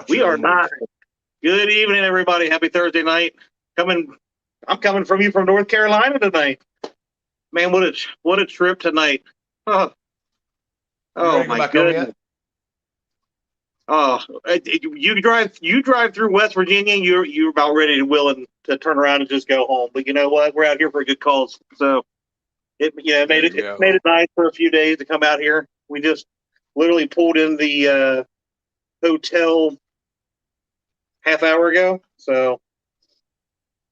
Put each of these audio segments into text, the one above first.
We are not. Good evening, everybody. Happy Thursday night. I'm coming from you from North Carolina tonight. Man, what a trip tonight. Oh my goodness. Oh, you drive through West Virginia. You're about ready to willing to turn around and just go home. But you know what? We're out here for a good cause. So it made it nice for a few days to come out here. We just literally pulled in the hotel half hour ago. So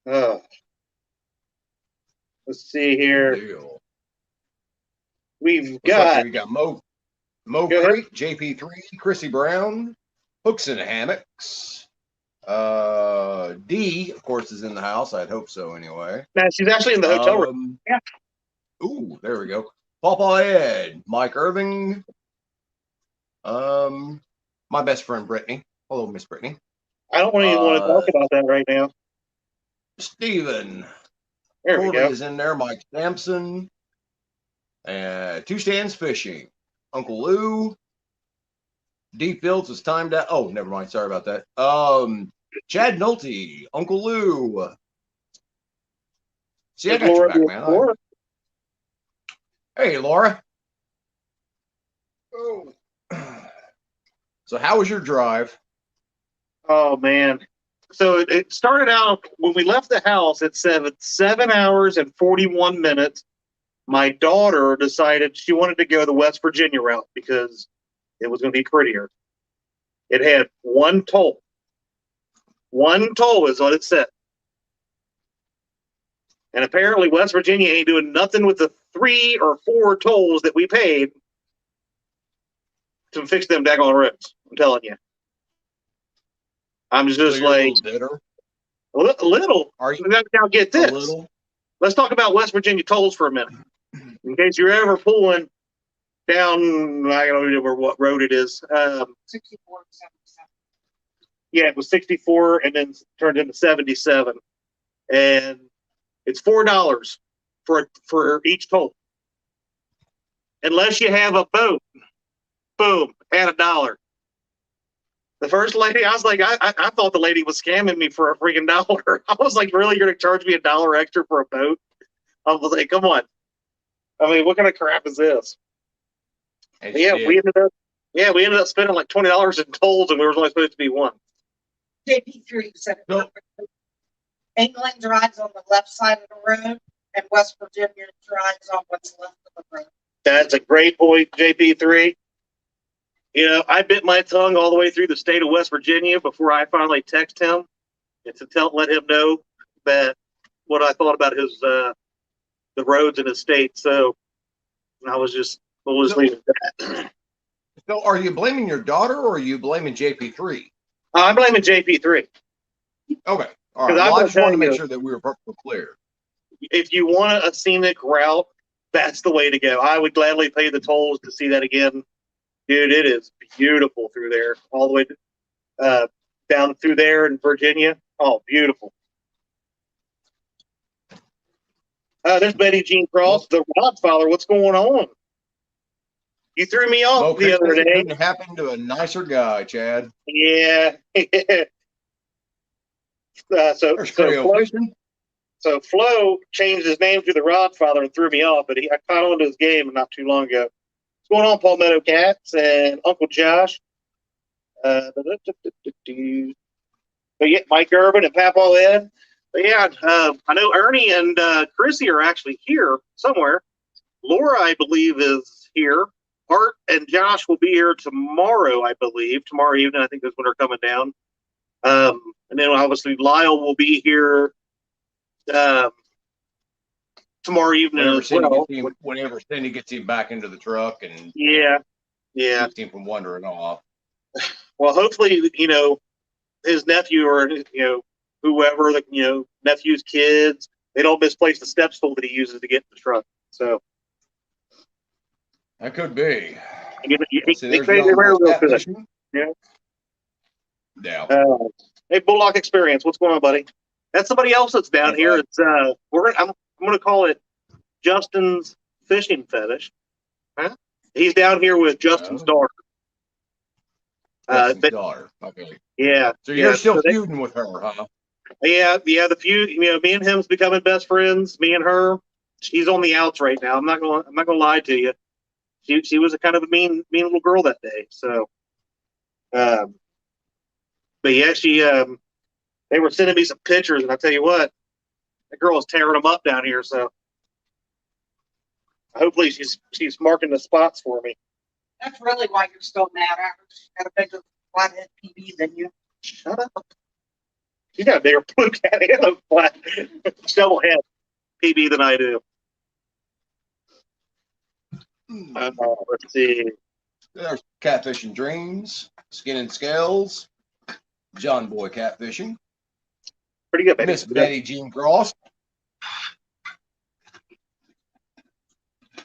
let's see here. We got Mo Crate, JP3, Chrissy Brown, Hooks and Hammocks. D, of course, is in the house. I'd hope so anyway. Now, she's actually in the hotel room. Yeah. Ooh, there we go. Pawpaw Ed, Mike Irving. My best friend Brittany. Hello, Miss Brittany. I don't even want to talk about that right now. Steven. There we go. Is in there. Mike Sampson. Two Stands Fishing. Uncle Lou. D Fields is timed out. Oh, never mind. Sorry about that. Chad Nolte. Uncle Lou. See, I got your back, man. Laura. Hey, Laura. Oh. So how was your drive? Oh, man. So it started out when we left the house at 7 hours and 41 minutes. My daughter decided she wanted to go the West Virginia route because it was going to be prettier. It had one toll. One toll is what it said. And apparently West Virginia ain't doing nothing with the 3 or 4 tolls that we paid to fix them daggone roads. I'm telling you. I'm just so like a little. Are you now get this? Let's talk about West Virginia tolls for a minute. In case you're ever pulling down, I don't remember what road it is. 64 and 77. Yeah, it was 64 and then turned into 77. And it's $4 for each toll. Unless you have a boat. Boom, add $1. The first lady, I was like, I thought the lady was scamming me for a freaking $1. I was like, really? You're going to charge me $1 extra for a boat? I was like, come on. I mean, what kind of crap is this? We ended up spending like $20 in tolls, and we were only supposed to be one. JP3 said England drives on the left side of the road, and West Virginia drives on what's left of the road. That's a great point, JP3. You know, I bit my tongue all the way through the state of West Virginia before I finally text him and to let him know that what I thought about his the roads in his state. So we'll just leave it at that. So are you blaming your daughter or are you blaming JP3? I'm blaming JP3. Okay. All right. Well, I just wanted to make sure that we were perfectly clear. If you want a scenic route, that's the way to go. I would gladly pay the tolls to see that again. Dude, it is beautiful through there, all the way down through there in Virginia. Oh, beautiful. There's Betty Jean Cross, the Rodfather. What's going on? You threw me off the other day. Couldn't happen to a nicer guy, Chad. Yeah. So Flo changed his name to the Rodfather and threw me off, but I caught on to his game not too long ago. What's going on, Palmetto Cats and Uncle Josh? But yeah, Mike Urban and Papa Ed. But yeah, I know Ernie and Chrissy are actually here somewhere. Laura, I believe, is here. Art and Josh will be here tomorrow, I believe. Tomorrow evening, I think that's when they're coming down. And then obviously Lyle will be here tomorrow evening whenever Cindy gets him back into the truck and keeps him from wandering off. Well, hopefully, his nephew or whoever, nephew's kids, they don't misplace the step stool that he uses to get in the truck. So that could be. Hey, Bullock Experience, what's going on, buddy? That's somebody else that's down here. It's I'm going to call it Justin's Fishing Fetish. Huh? He's down here with Justin's daughter. Justin's daughter. Okay. Yeah. So you're yeah. still So feuding with her, huh? yeah. The feud. Me and him's becoming best friends. Me and her. She's on the outs right now. I'm not gonna lie to you. She was a kind of a mean little girl that day. So, um, but yeah, they were sending me some pictures, and I tell you what, that girl is tearing them up down here. So hopefully she's marking the spots for me. That's really why you're still mad at her. She got a bigger flathead PB than you. Shut up. She's got a bigger blue cat and a flat shovel head PB than I do. Let's see. There's Catfish and Dreams, Skin and Scales, John Boy Catfishing, Pretty good, baby. Miss Betty Jean Cross.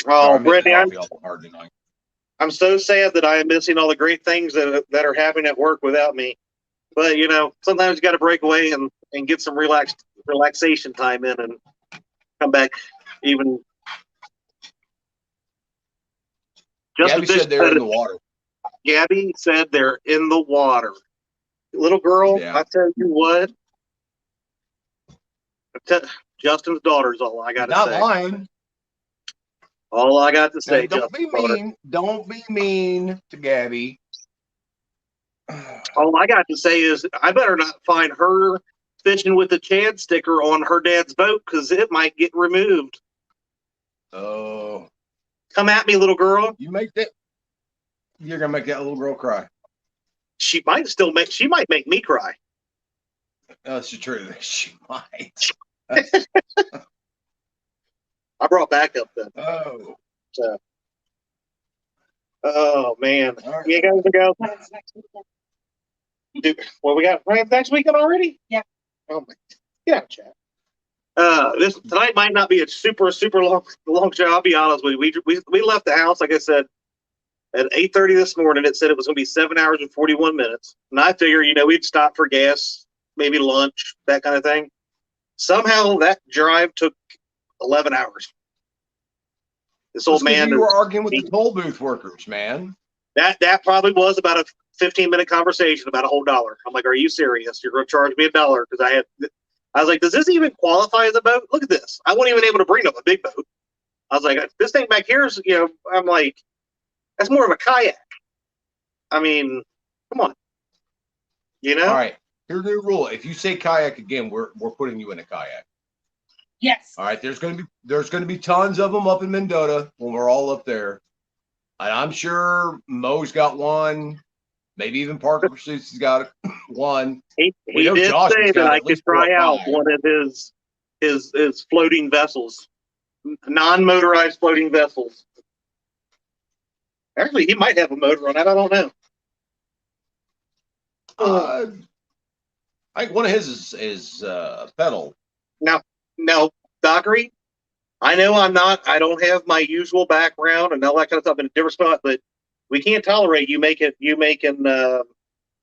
Oh, Sorry, Brittany, hard tonight. I'm so sad that I am missing all the great things that are happening at work without me. But sometimes you got to break away and get some relaxation time in and come back. Even Gabby said they're in the water. Gabby said they're in the water. Little girl, Yeah. I tell you what. Justin's daughter's all I got to say. Not lying. All I got to say. Now, don't be mean. Don't be mean to Gabby. All I got to say is I better not find her fishing with the Chad sticker on her dad's boat because it might get removed. Oh. Come at me, little girl. You're gonna make that little girl cry. She might make me cry. That's the truth. She might. I brought backup then. Oh. So. Oh man. Right. You guys go. Plans next weekend. Dude, we got plans next weekend already? Yeah. Oh my. Yeah, Chad. This tonight might not be a super long show. I'll be honest with you. We left the house, like I said, at 8:30 this morning. It said it was going to be 7 hours and 41 minutes, and I figure we'd stop for gas, maybe lunch, that kind of thing. Somehow that drive took 11 hours. This old man. You were arguing with the toll booth workers, man. That probably was about a 15-minute conversation about a whole dollar. I'm like, are you serious? You're going to charge me $1 because I was like, does this even qualify as a boat? Look at this. I wasn't even able to bring up a big boat. I was like, this thing back here is, I'm like, that's more of a kayak. I mean, come on. All right. Here's the rule. If you say kayak again, we're putting you in a kayak. Yes. All right. There's gonna be tons of them up in Mendota when we're all up there. And I'm sure Mo's got one. Maybe even Parker Pursuits has got one. He did say that I could try out one of his floating vessels, non-motorized floating vessels. Actually, he might have a motor on that. I don't know. I think one of his is pedal. Now, Dockery, I know I don't have my usual background and all that kind of stuff in a different spot, but we can't tolerate you making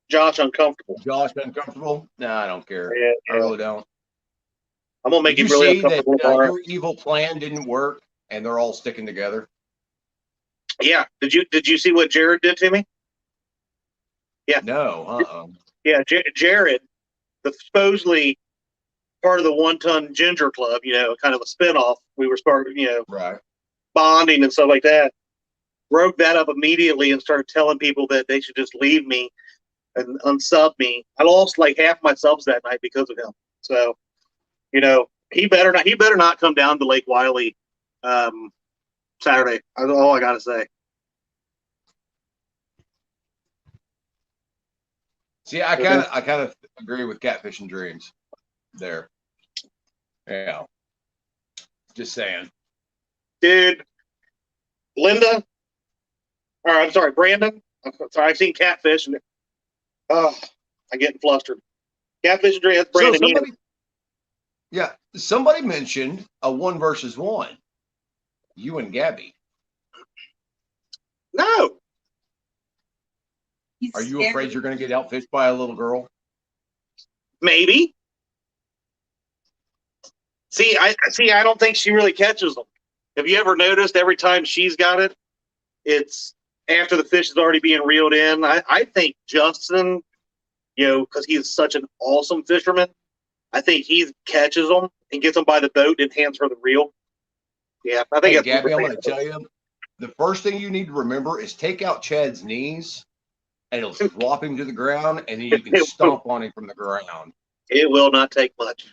Josh uncomfortable. Josh uncomfortable? No, I don't care. Yeah, I really don't. I'm gonna make you really uncomfortable. Your evil plan didn't work, and they're all sticking together. Yeah. Did you see what Jared did to me? Yeah. No. Yeah, Jared, the supposedly part of the 1 Ton Ginger Club, kind of a spinoff. We were starting, right, bonding and stuff like that. Broke that up immediately and started telling people that they should just leave me and unsub me. I lost like half my subs that night because of him. So, he better not come down to Lake Wiley Saturday. That's all I gotta say. See, I kind of agree with Catfish and Dreams there. Yeah. Just saying. Dude, Linda, or I'm sorry, Brandon. Sorry, I've seen Catfish and I'm getting flustered. Catfish and Dreams, Brandon. Somebody mentioned a 1 versus 1. You and Gabby. No. Are you afraid you're going to get outfished by a little girl? Maybe. See, I don't think she really catches them. Have you ever noticed every time she's got it, it's after the fish is already being reeled in? I think Justin because he's such an awesome fisherman. I think he catches them and gets them by the boat and hands her the reel. Yeah, I think Hey, that's Gabby, I'm going to tell you, the first thing you need to remember is take out Chad's knees, and it'll drop him to the ground, and then you can stomp on him from the ground. It will not take much.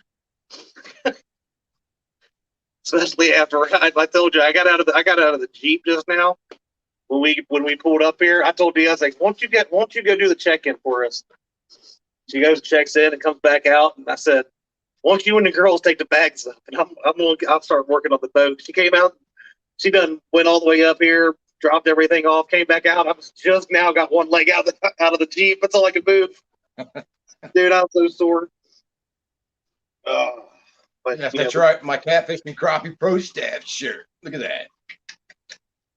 Especially after I told you I got out of the Jeep just now when we pulled up here. I told you I was like, won't you go do the check-in for us? She goes, checks in, and comes back out, and I said, won't you and the girls take the bags up, and I'll start working on the boat. She came out, she went all the way up here, dropped everything off, came back out. I was just now got one leg out of the Jeep. That's all I could move. Dude, I was so sore. But, yes, that's right. My catfish and crappie pro staff shirt. Look at that.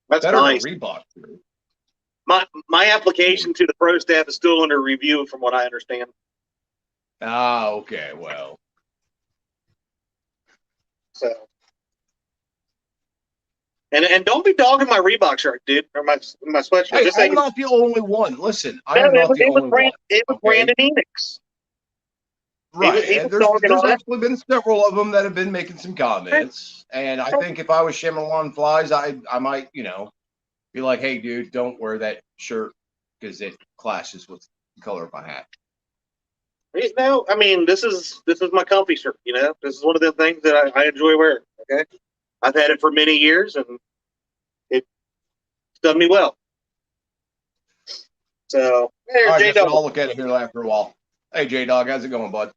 That's better nice. than Reebok. My application to the pro staff is still under review, from what I understand. Ah, okay. Well, so, and don't be dogging my Reebok shirt, dude, or my sweatshirt. hey, Just I'm saying, not the only one. Listen, I am not the only one. It was Okay? Brandon Enix. Right. He And was dogging there's on it. actually been several of them that have been making some comments. And I think if I was Shyamalan Flies, I might, be like, hey, dude, don't wear that shirt because it clashes with the color of my hat. No, I mean, this is my comfy shirt. This is one of the things that I enjoy wearing. Okay, I've had it for many years, and it's done me well. So, hey, All right, J Justin, Dog. I'll look at it here after a while. Hey, J Dog, how's it going, bud?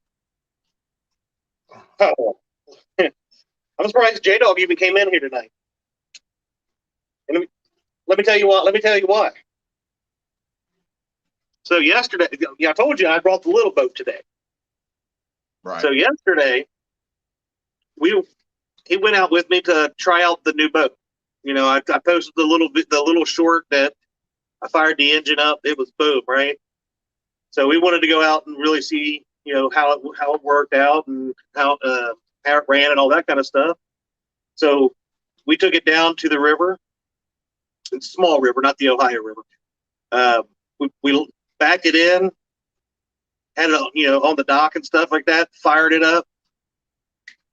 Oh. I'm surprised J Dog even came in here tonight. And let me tell you what. Let me tell you why. So yesterday, I told you I brought the little boat today. Right. So yesterday, he went out with me to try out the new boat. I posted the little short that I fired the engine up. It was boom, right? So we wanted to go out and really see, how it worked out and how it ran and all that kind of stuff. So we took it down to the river. It's a small river, not the Ohio River. We backed it in, had it, on the dock and stuff like that. Fired it up.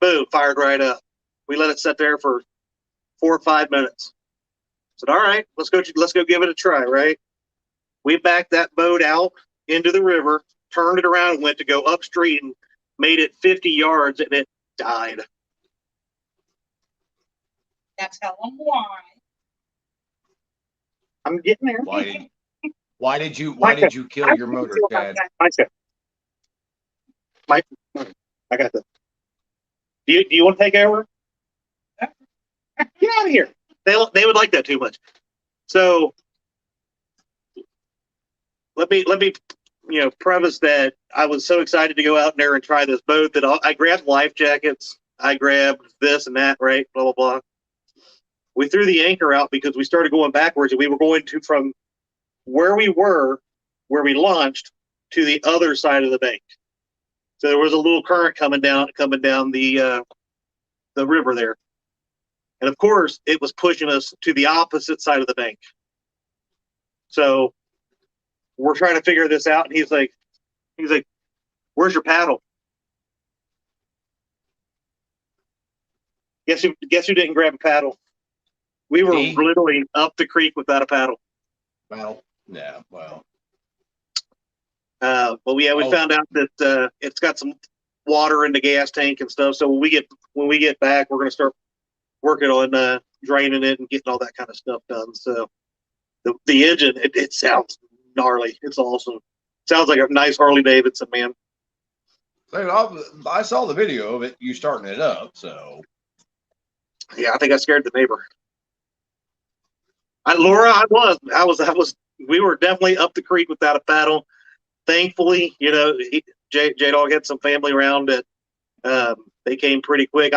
Boom, fired right up. We let it sit there for 4 or 5 minutes. Said, all right, let's go give it a try, right? We backed that boat out into the river, turned it around, and went to go upstream, and made it 50 yards, and it died. Now tell them why. I'm getting there. Why did you kill your motor, Chad? Mike, I got this. Do you want to take over? Get out of here. They would like that too much. So let me preface that I was so excited to go out there and try this boat that I grabbed life jackets. I grabbed this and that, right? Blah, blah, blah. We threw the anchor out because we started going backwards, and we were going from where we launched, to the other side of the bank. So there was a little current coming down the river there. And of course, it was pushing us to the opposite side of the bank. So we're trying to figure this out, and he's like, "Where's your paddle?" Guess who didn't grab a paddle? We were literally up the creek without a paddle. Well, yeah, well. But we found out that it's got some water in the gas tank and stuff. So when we get back, we're going to start working on draining it and getting all that kind of stuff done. So the engine, it sounds gnarly. It's awesome. Sounds like a nice Harley Davidson, man. I saw the video of it. You starting it up, so. Yeah, I think I scared the neighbor. Laura, we were definitely up the creek without a paddle. Thankfully, J-Dog had some family around that they came pretty quick.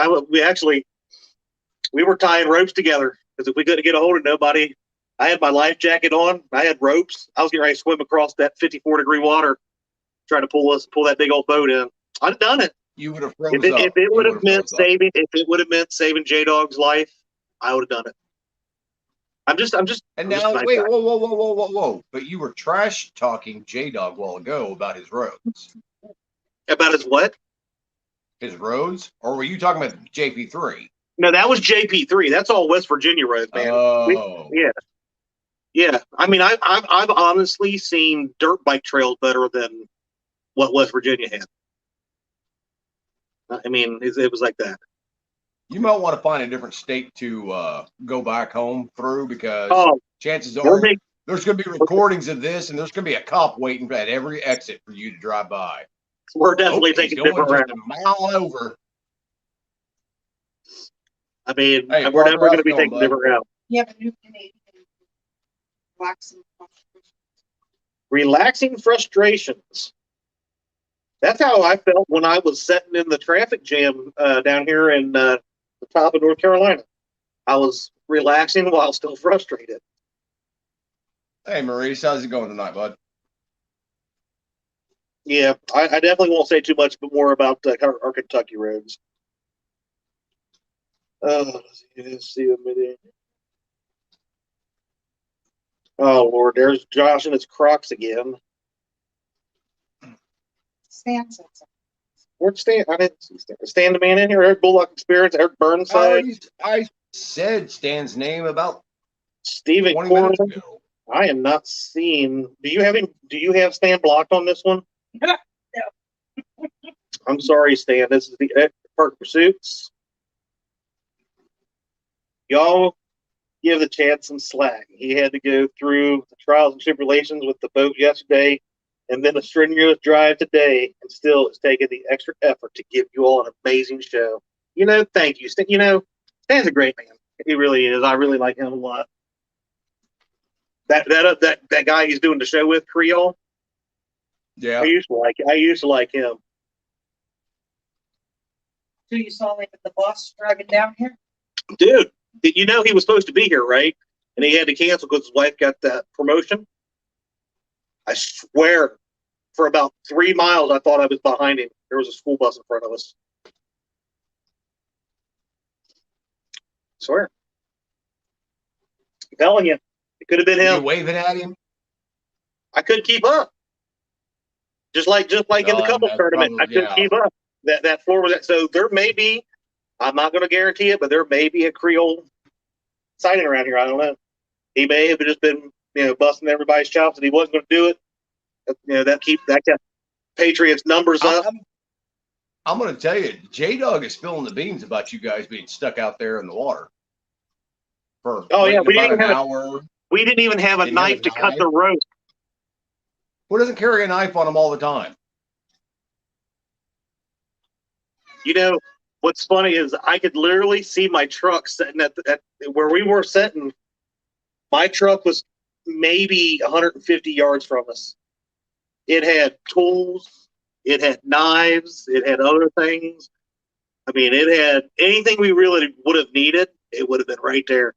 We were tying ropes together because if we couldn't get a hold of nobody, I had my life jacket on. I had ropes. I was getting ready to swim across that 54-degree water, trying to pull that big old boat in. I'd have done it. You would have froze up. If it would have meant saving J-Dog's life, I would have done it. I'm just And I'm just now, a nice wait, guy. whoa. But you were trash talking J-Dog a while ago about his roads. About his what? His roads? Or were you talking about JP3? No, that was JP3. That's all West Virginia roads, man. Oh. Yeah. Yeah. I mean, I've honestly seen dirt bike trails better than what West Virginia had. I mean, it was like that. You might want to find a different state to go back home through, because Oh, chances we're are big. there's going to be recordings of this, and there's going to be a cop waiting at every exit for you to drive by. We're Oh, definitely he's taking going different just routes. a mile over. I mean, Hey, we're Parker, definitely how's going to it be going, taking bud? different routes. You have a new Canadian relaxing. Relaxing frustrations. That's how I felt when I was sitting in the traffic jam down here in the top of North Carolina. I was relaxing while still frustrated. Hey, Maurice, how's it going tonight, bud? Yeah, I definitely won't say too much more about our Kentucky roads. Let's see a minute. Oh Lord, there's Josh and his Crocs again. Stan said something. Where'd Stan? I didn't see Stan the man in here. Eric Bullock Experience, Eric Burnside, I said Stan's name about Stephen 20 Corbin. minutes ago. I am not seeing. Do you have him? Do you have Stan blocked on this one? No. I'm sorry, Stan. This is the Park Pursuits. Y'all give the Chad some slack. He had to go through the trials and tribulations with the boat yesterday, and then a strenuous drive today, and still it's taken the extra effort to give you all an amazing show. Thank you, Stan. Stan's a great man. He really is. I really like him a lot. That guy he's doing the show with, Creole. Yeah. I used to like him. So you saw like the bus driving down here? Dude, he was supposed to be here, right? And he had to cancel because his wife got that promotion. I swear, for about 3 miles, I thought I was behind him. There was a school bus in front of us. I swear. I'm telling you, it could have been Were you him. waving at him? I couldn't keep up. Just like in the couples that's tournament, I probably, couldn't keep up. That floor was so there may be. I'm not going to guarantee it, but there may be a Creole sighting around here. I don't know. He may have just been busting everybody's chops, and he wasn't going to do it. That kept Patriots numbers up. I'm going to tell you, J-Dog is spilling the beans about you guys being stuck out there in the water for We about an hour. We didn't even have a Didn't have knife a to cut knife? the rope. Who doesn't carry a knife on them all the time? What's funny is I could literally see my truck sitting at where we were sitting. My truck was maybe 150 yards from us. It had tools, it had knives, it had other things. I mean, it had anything we really would have needed. It would have been right there.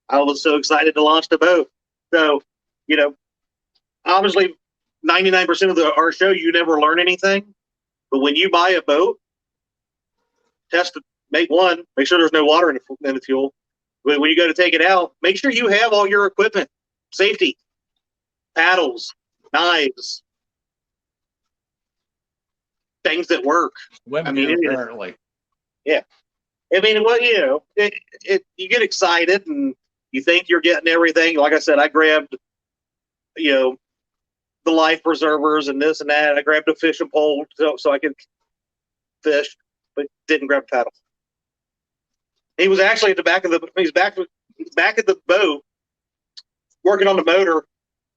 I was so excited to launch the boat. So, obviously, 99% of our show, you never learn anything. But when you buy a boat, test it, make sure there's no water in the fuel. When you go to take it out, make sure you have all your equipment, safety, paddles, knives, things that work. Apparently. Yeah. I mean, you get excited and you think you're getting everything. Like I said, I grabbed, the life preservers and this and that. I grabbed a fishing pole so I could fish, but didn't grab a paddle. He was actually at the back of back at the boat, working on the motor.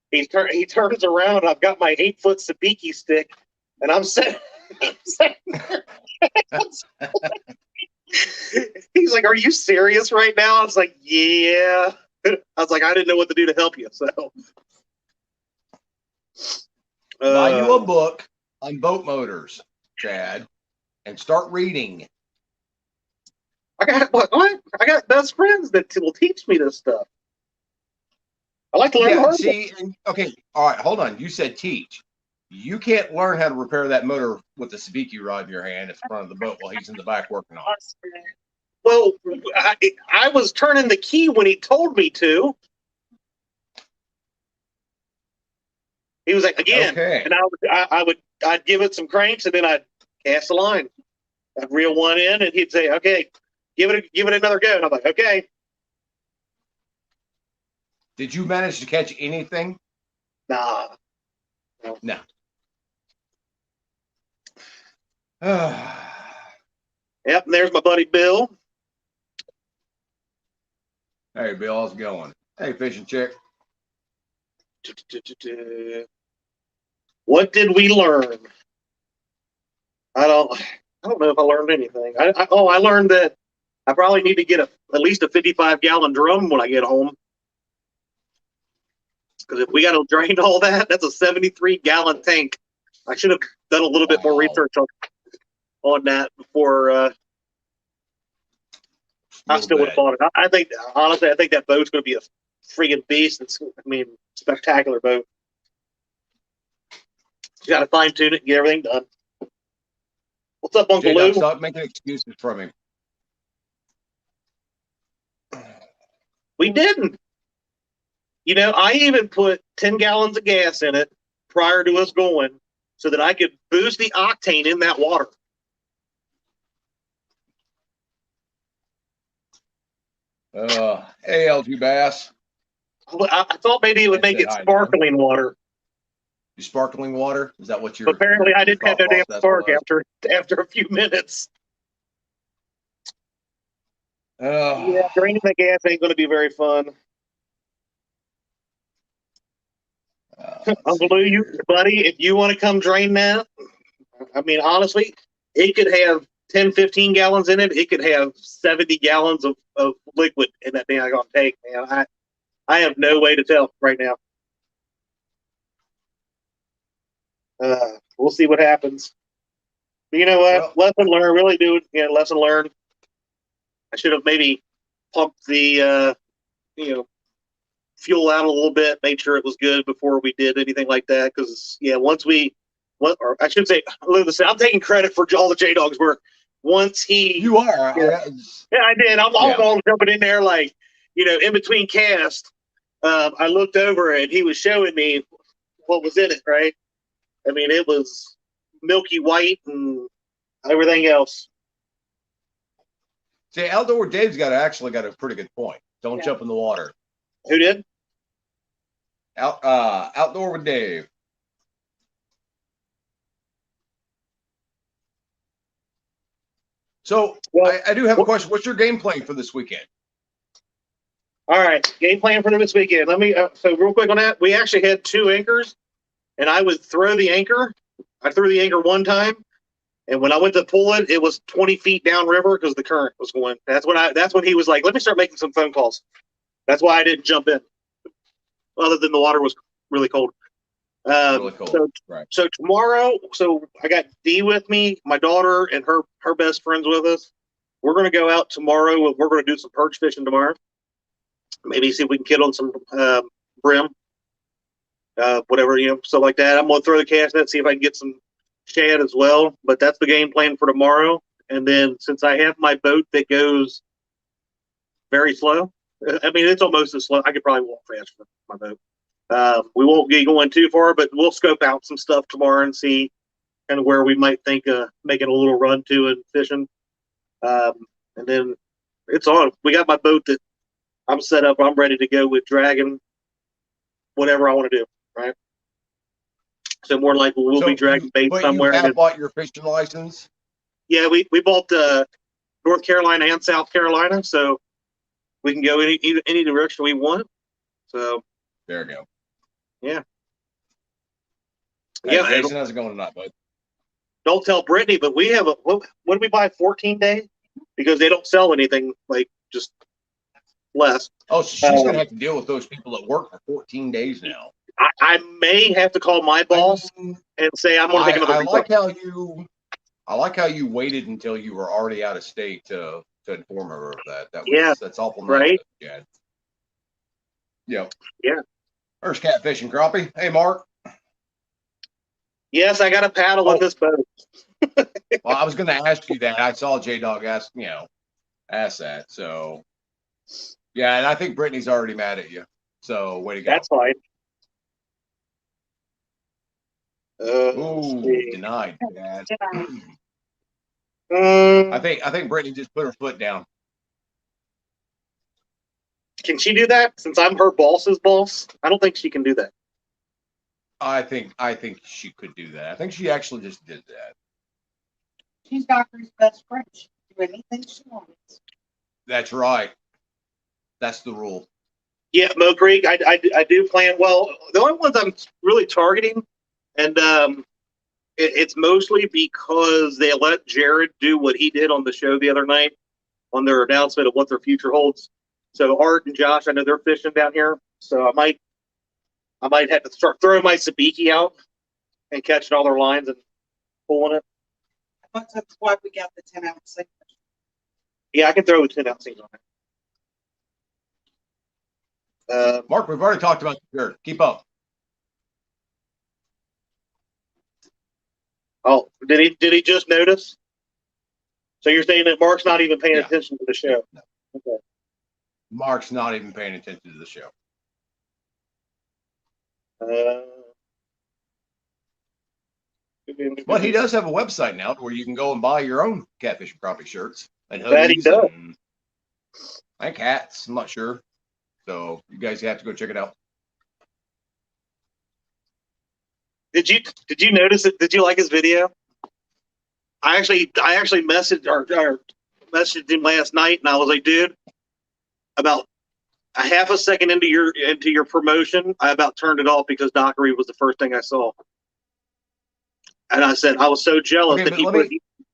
He turns around. I've got my 8-foot sabiki stick, and I'm sitting there. He's like, "Are you serious right now?" I was like, "Yeah." I was like, "I didn't know what to do to help you." So, buy you a book on boat motors, Chad, and start reading. I got what? I got best friends that will teach me this stuff. I like to learn. Yeah, see, okay, all right, hold on. You said teach. You can't learn how to repair that motor with the sabiki rod in your hand in front of the boat while he's in the back working on it. Well, I was turning the key when he told me to. He was like, again, Okay. and I'd give it some cranks, and then I'd cast a line. I'd reel one in, and he'd say, "Okay, give it another go." And I'm like, "Okay." Did you manage to catch anything? Nah. No. Yep. And there's my buddy Bill. Hey, Bill, how's it going? Hey, fishing chick. What did we learn? I don't know if I learned anything. I learned that I probably need to get at least a 55-gallon drum when I get home. Because if we got to drain all that, that's a 73-gallon tank. I should have done a little bit more research on that before. I still would have bought it. I think, honestly, I think that boat's going to be a friggin' beast. Spectacular boat. You got to fine tune it and get everything done. What's up, Uncle Lou? Stop making excuses from him. We didn't. I even put 10 gallons of gas in it prior to us going so that I could boost the octane in that water. Hey, LG Bass. I thought maybe it would make it sparkling water. Sparkling water? Is that what you're? But apparently, I didn't have no damn spark after a few minutes. Yeah, draining the gas ain't going to be very fun. Uncle Lou, buddy, if you want to come drain that, honestly, it could have 10, 15 gallons in it. It could have 70 gallons of liquid in that thing I got to take, man. I have no way to tell right now. We'll see what happens. But you know what? Lesson learned. Really do. Lesson learned. I should have maybe pumped the, fuel out a little bit, made sure it was good before we did anything like that. Because, or I should say, listen, I'm taking credit for all the J-Dog's work. Once he. You are. Yeah, I did. I'm all jumping in there like, in between casts. I looked over and he was showing me what was in it, right? It was milky white and everything else. See, Outdoor Dave's actually got a pretty good point. Don't jump in the water. Who did? Outdoor with Dave. So I do have a question. What's your game plan for this weekend? All right, game plan for this weekend. Let me so real quick on that. We actually had 2 anchors, and I would throw the anchor. I threw the anchor one time, and when I went to pull it, it was 20 feet downriver because the current was going. That's when he was like, "Let me start making some phone calls." That's why I didn't jump in. Other than the water was really cold. Really cold. So tomorrow, I got Dee with me, my daughter, and her best friends with us. We're going to go out tomorrow. We're going to do some perch fishing tomorrow. Maybe see if we can get on some brim, whatever, stuff like that. I'm going to throw the cast net, see if I can get some shad as well. But that's the game plan for tomorrow. And then since I have my boat that goes very slow, it's almost as slow. I could probably walk faster with my boat. We won't be going too far, but we'll scope out some stuff tomorrow and see kind of where we might think making a little run to and fishing. And then it's on. We got my boat that I'm set up. I'm ready to go with dragging whatever I want to do, right? So more likely we'll be dragging bait somewhere. You have bought your fishing license? Yeah, we bought North Carolina and South Carolina, so we can go any direction we want. So there you go. Yeah. Hey, Jason, how's it going tonight, bud? Don't tell Brittany, but we have what did we buy? 14 day? Because they don't sell anything just less. Oh, so she's gonna have to deal with those people that work for 14 days now. I may have to call my boss and say I'm gonna take another. I like how you waited until you were already out of state to inform her of that. That's awful, right? Yeah. Yep. Yeah. There's catfish and crappie. Hey, Mark. Yes, I got a paddle in this boat. Well, I was going to ask you that. I saw J-Dog ask, ask that. So, yeah, and I think Brittany's already mad at you. So, way to go. That's fine. Ooh, denied, Dad. I think Brittany just put her foot down. Can she do that? Since I'm her boss's boss, I don't think she can do that. I think she could do that. I think she actually just did that. She's Dockery's best friend. She can do anything she wants. That's right. That's the rule. Yeah, Mo Creek, I do plan. Well, the only ones I'm really targeting, and it's mostly because they let Jared do what he did on the show the other night on their announcement of what their future holds. So Art and Josh, I know they're fishing down here, so I might have to start throwing my sabiki out and catching all their lines and pulling it. I thought that's why we got the 10-ounce thing. Yeah, I can throw the 10-ounce things on there. Mark, we've already talked about the shirt. Keep up. Oh, did he just notice? So you're saying that Mark's not even paying attention to the show? No. Okay. Mark's not even paying attention to the show. But he does have a website now where you can go and buy your own catfish and crappie shirts and That he hoodies does. and hats. I'm not sure. So you guys have to go check it out. Did you notice it? Did you like his video? I actually messaged or messaged him last night, and I was like, dude, about a half a second into your promotion, I about turned it off because Dockery was the first thing I saw. And I said I was so jealous that he put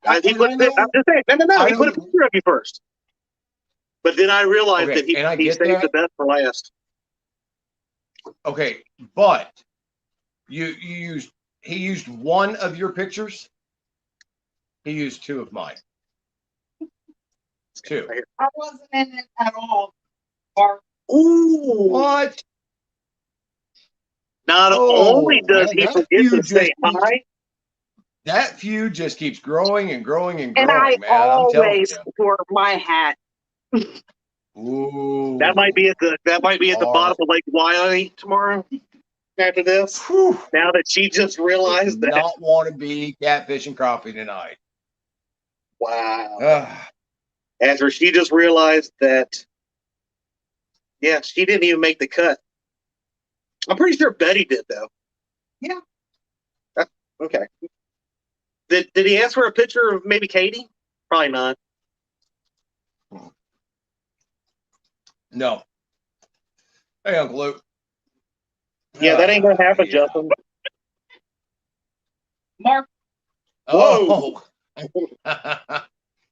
I'm just saying, no. He put a picture of you first. But then I realized that he saved the best for last. Okay, but he used one of your pictures. He used two of mine. Two. I wasn't in it at all. Mark. Ooh. What? Not only does he forget to say hi. That feud just keeps growing and growing and And growing, I man. I'm telling always you. wore my hat. Ooh. That might be at the bottom of Lake Wyoming tomorrow. After this, Whew. now that she just realized that. Not want to be catfish and crappie tonight. Wow. After she just realized that, yeah, she didn't even make the cut. I'm pretty sure Betty did, though. Yeah. Okay. Did he ask for a picture of maybe Katie? Probably not. No. Hey, Uncle Luke. Yeah, that ain't gonna happen, Justin. Mark. Oh.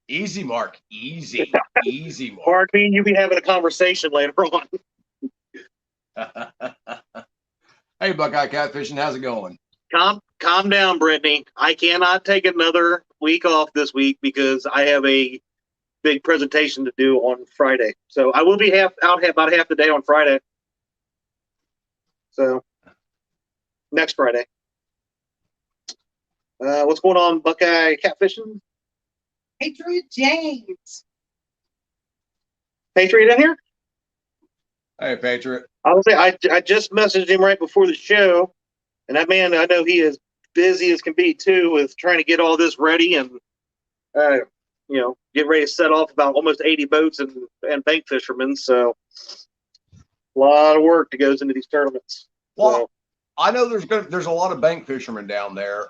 Easy, Mark. Easy, Mark. Mark, me and you be having a conversation later on. Hey, Buckeye Catfishing, how's it going? Calm down, Brittany. I cannot take another week off this week because I have a big presentation to do on Friday. So I will be out about half the day on Friday. So next Friday. What's going on, Buckeye Catfishing? Patriot James. Patriot in here? Hey, Patriot. I was say I just messaged him right before the show, and that man, I know he is busy as can be too with trying to get all this ready and get ready to set off about almost 80 boats and bank fishermen. So a lot of work that goes into these tournaments. Well, so, I know there's a lot of bank fishermen down there.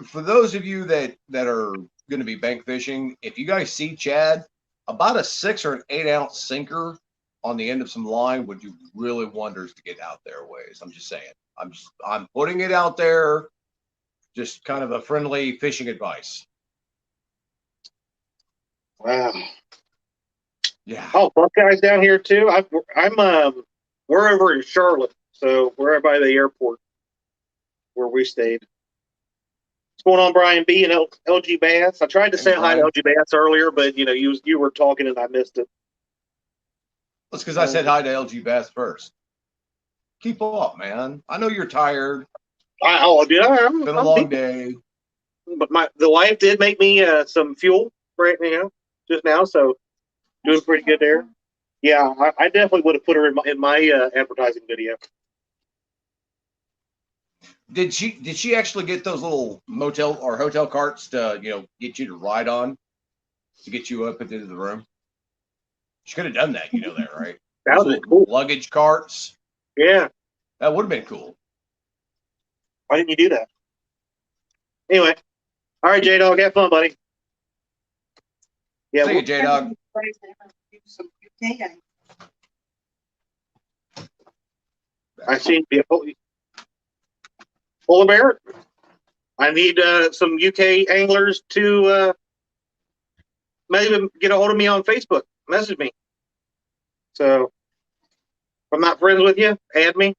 For those of you that are going to be bank fishing, if you guys see Chad, about a 6 or an 8 ounce sinker on the end of some line would do really wonders to get out there ways. I'm just saying. I'm putting it out there, just kind of a friendly fishing advice. wow. Yeah. Oh, Buckeyes down here too. We're over in Charlotte, so we're right by the airport where we stayed. What's going on, Brian B and LG Bass? I tried to say hi to LG Bass earlier, but you were talking and I missed it. That's because I said hi to LG Bass first. Keep up, man. I know you're tired. It's been a long day. But the wife did make me some fuel right now. just now, so doing pretty good there. Yeah, I definitely would have put her in my advertising video. Did she actually get those little motel or hotel carts to get you to ride on to get you up into the room? She could have done that. You know that, right? That Those would be little cool. luggage carts. Yeah, That would have been cool. why didn't you do that? Anyway, all right, J Dog, have fun, buddy. Yeah, See you, J Dog. I seen polar bear. I need some UK anglers to maybe get a hold of me on Facebook. Message me. So if I'm not friends with you, add me.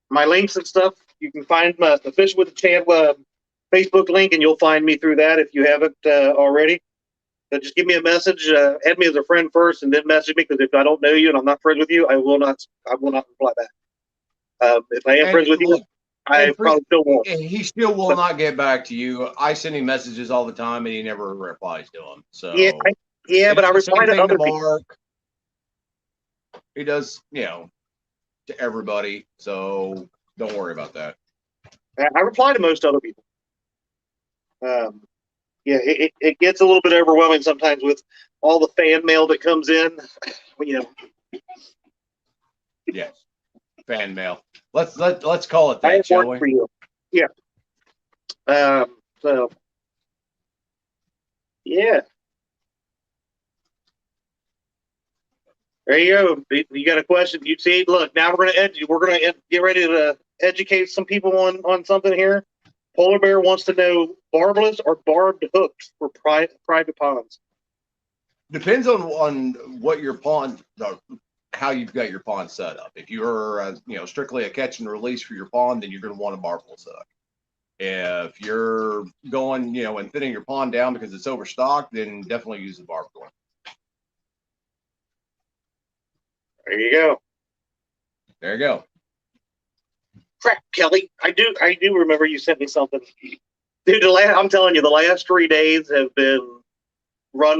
My links and stuff, you can find the Fish with the Chad Facebook link, and you'll find me through that if you haven't already. So just give me a message, add me as a friend first, and then message me, because if I don't know you and I'm not friends with you, I will not reply back. If I am friends with you, I probably still won't. He still will not get back to you. I send him messages all the time, and he never replies to them. So yeah, but I reply to other people. Mark. He does, to everybody. So don't worry about that. I reply to most other people. Yeah, it gets a little bit overwhelming sometimes with all the fan mail that comes in. Yes, fan mail. Let's call it I that, have shall work we? for you. Yeah. So yeah. There you go. You got a question? You see? Look, now we're gonna get ready to educate some people on something here. Polar bear wants to know barbless or barbed hooks for private ponds. Depends on what your pond, how you've got your pond set up. If you're strictly a catch and release for your pond, then you're going to want a barbless hook. If you're going and thinning your pond down because it's overstocked, then definitely use the barbed one. There you go. There you go. Crap, Kelly. I do remember you sent me something. Dude, I'm telling you, the last 3 days have been run.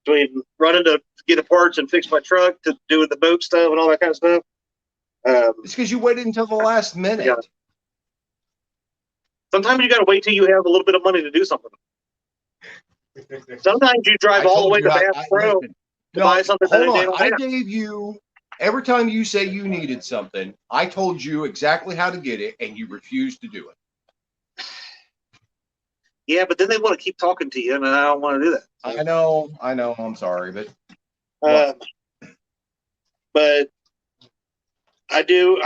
Between running to get the parts and fix my truck to doing the boat stuff and all that kind of stuff. It's because you waited until the last minute. Sometimes you got to wait till you have a little bit of money to do something. Sometimes you drive all the way to Bass Pro to buy something. Hold on. I gave you, every time you say you needed something, I told you exactly how to get it, and you refused to do it. Yeah, but then they want to keep talking to you, and I don't want to do that. So. I know. I'm sorry, but but I do.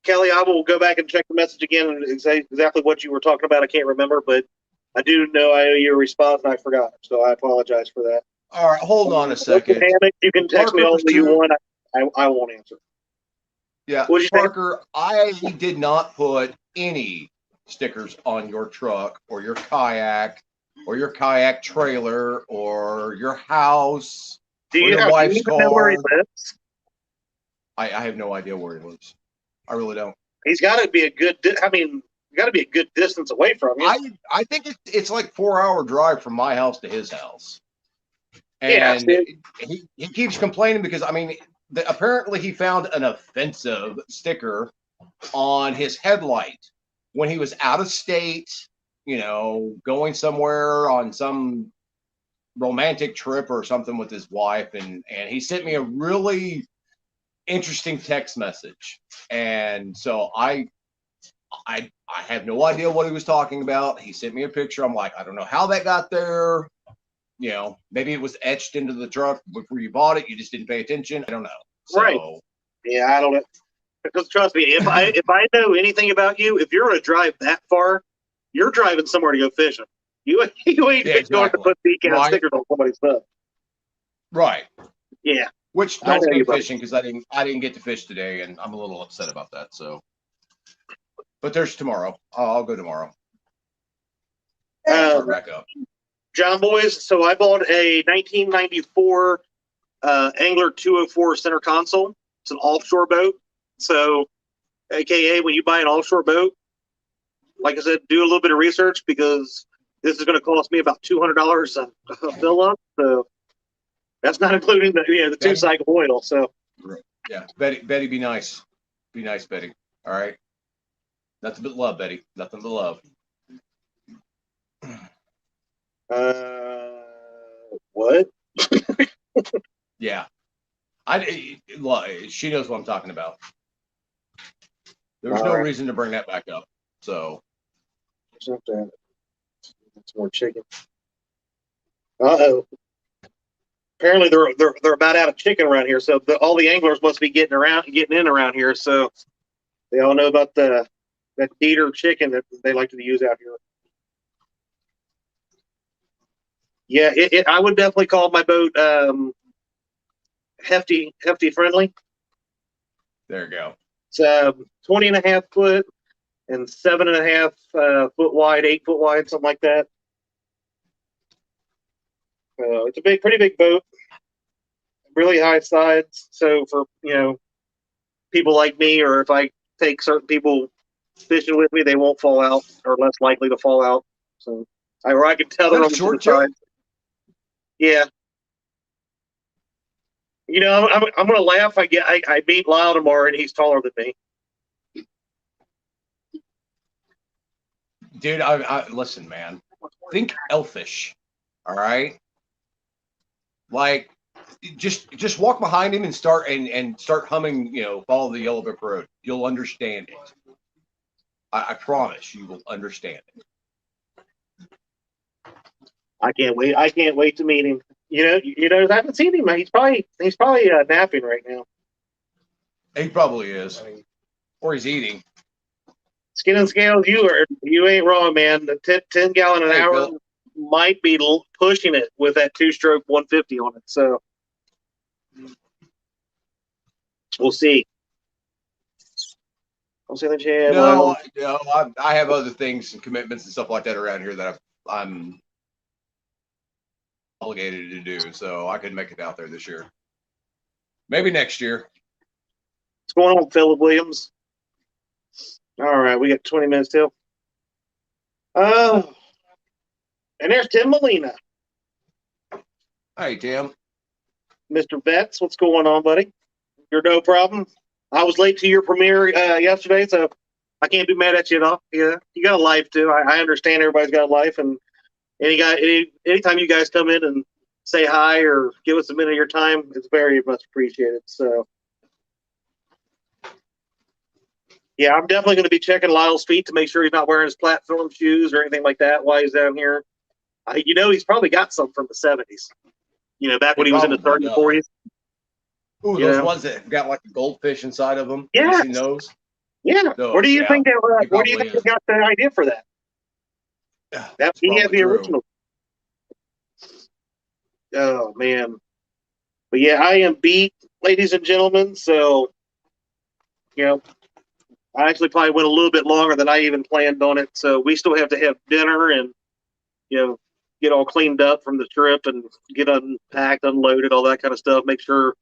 Kelly, I will go back and check the message again and say exactly what you were talking about. I can't remember, but I do know I owe you a response, and I forgot, so I apologize for that. All right, hold on a second. You can text me all that you want. I won't answer. Yeah, Parker, I did not put any stickers on your truck or your kayak or your kayak trailer or your house or your wife's car. Know where he lives? I have no idea where he lives. I really don't. He's got to be a good. You got to be a good distance away from you. I think it's like 4-hour drive from my house to his house. And he keeps complaining because apparently he found an offensive sticker on his headlight when he was out of state, going somewhere on some romantic trip or something with his wife, and he sent me a really interesting text message, and so I have no idea what he was talking about. He sent me a picture. I'm like, I don't know how that got there. Maybe it was etched into the truck before you bought it. You just didn't pay attention. I don't know. So, right. Yeah, I don't know. Because trust me, if I know anything about you, if you're going to drive that far, you're driving somewhere to go fishing. You ain't going to put decal stickers on somebody's stuff. Right. Yeah. Which don't go fishing because I didn't get to fish today, and I'm a little upset about that. So, but there's tomorrow. I'll go tomorrow. Start back up. John Boys, so I bought a 1994 Angler 204 center console. It's an offshore boat. So, AKA, when you buy an offshore boat, like I said, do a little bit of research because This is going to cost me about $200 a fill up. So that's not including the the 2-cycle oil. So yeah, Betty, be nice. Be nice, Betty. All right. Nothing but love, Betty. Nothing but love. What? Yeah. She knows what I'm talking about. There's no reason to bring that back up. So. Something. It's more chicken. Uh-oh. Apparently they're about out of chicken around here. So all the anglers must be getting in around here. So they all know about that Dieter chicken that they like to use out here. Yeah, I would definitely call my boat hefty friendly. There you go. It's 20 and a half foot and 7.5 foot wide, 8 foot wide, something like that. It's a pretty big boat, really high sides. So for people like me, or if I take certain people fishing with me, they won't fall out or less likely to fall out. So I can tether them to the side. Yeah. I'm gonna laugh. I meet Lyle tomorrow, and he's taller than me. Dude, I listen, man. Think elfish. All right. Like, just walk behind him and start humming. Follow the Yellow Brick Road. You'll understand it. I promise you will understand it. I can't wait. I can't wait to meet him. I haven't seen him. He's probably napping right now. He probably is, or he's eating. Skin and scales, you ain't wrong, man. The 10 gallon an hour Bill might be pushing it with that 2-stroke 150 on it. So we'll see. I'll say that, Chad. No, I have other things and commitments and stuff like that around here that I'm obligated to do, so I couldn't make it out there this year. Maybe next year. What's going on, Philip Williams? All right, we got 20 minutes till. Oh, and there's Tim Molina. Hey, Tim. Mr. Betts, what's going on, buddy? You're no problem. I was late to your premiere yesterday, so I can't be mad at you at all. Yeah, you got a life too. I understand everybody's got a life, and anytime you guys come in and say hi or give us a minute of your time, it's very much appreciated. So, yeah, I'm definitely going to be checking Lyle's feet to make sure he's not wearing his platform shoes or anything like that while he's down here. He's probably got some from the 70s. Back when he was in the 30s, 40s. Ooh, those ones that got like a goldfish inside of them. Yeah. You seen those? Yeah. Where do you think that? Where do you think they got the idea for that? He had the original. Oh man. But yeah, I am beat, ladies and gentlemen. So, I actually probably went a little bit longer than I even planned on it. So we still have to have dinner and get all cleaned up from the trip and get unpacked, unloaded, all that kind of stuff. Make sure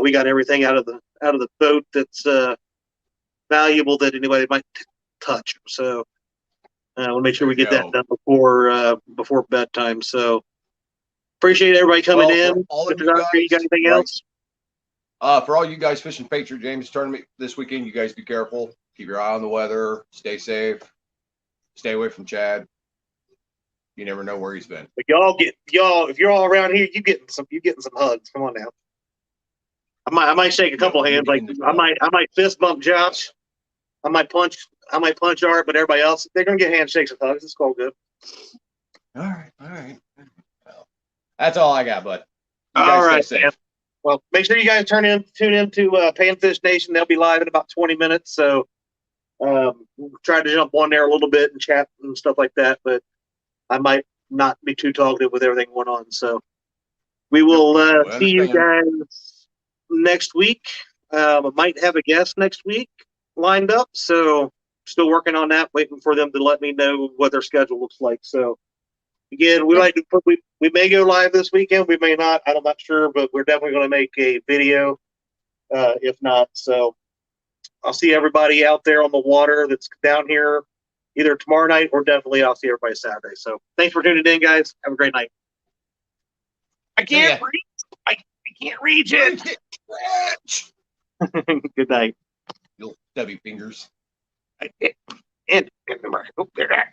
we got everything out of the boat that's valuable that anybody might touch. So we'll make sure we get that done before bedtime. So appreciate everybody coming in. If you got anything else? For all you guys fishing Patriot James tournament this weekend, you guys be careful. Keep your eye on the weather. Stay safe. Stay away from Chad. You never know where he's been. But if you're all around here, you getting some hugs. Come on now. I might shake a couple hands. Like I might fist bump Josh. I might punch Art, but everybody else, they're gonna get handshakes and hugs. It's all good. All right. Well, that's all I got, bud. All right, man. Well, make sure you guys tune in to Panfish Nation. They'll be live in about 20 minutes. So we'll try to jump on there a little bit and chat and stuff like that. But I might not be too talkative with everything going on. So we will see you guys next week. I might have a guest next week lined up. So still working on that, waiting for them to let me know what their schedule looks like. So again, we may go live this weekend. We may not. I'm not sure, but we're definitely going to make a video. If not, so I'll see everybody out there on the water that's down here either tomorrow night or definitely I'll see everybody Saturday. So thanks for tuning in, guys. Have a great night. I can't reach. I can't reach it. Good night. Little stubby fingers. And oh, there.